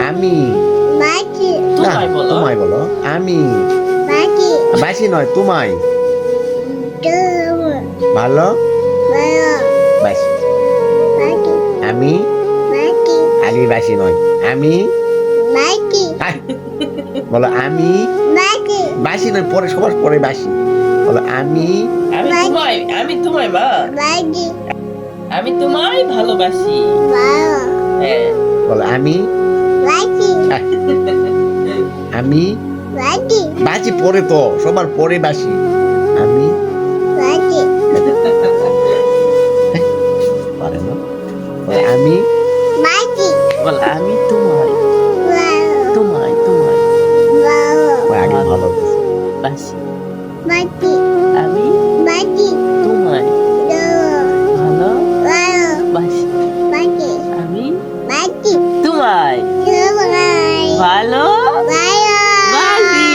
আমি বাকি না তোমায় বলো। তোমায় বলো আমি বাকি বাসি নয় তোমায় তুম ভালো বলো বাসি বাকি আমি বাকি আলি বাসি নয় আমি বাকি আই, বলো আমি বাকি বাসি নয় পরে সবার পরে বাসি বলো আমি আমি তোমায় মা বাকি আমি তোমায় ভালোবাসি। বলো হ্যাঁ বলো আমি বাকি আই, আমি বাকি বাসি পরে তো সবার পরে বাসি আমি বাকি পারে না বলো আমি বাকি বল আমি তোমায় বলো তোমায় তোমায় বলো ওই আগে ভালো হতেছে। বাসি। বাকি আমি বাকি তোমায় বলো ভালোবাসি। বাকি আমি বাকি তোমায় তোমায় ভালো বলো বাসি।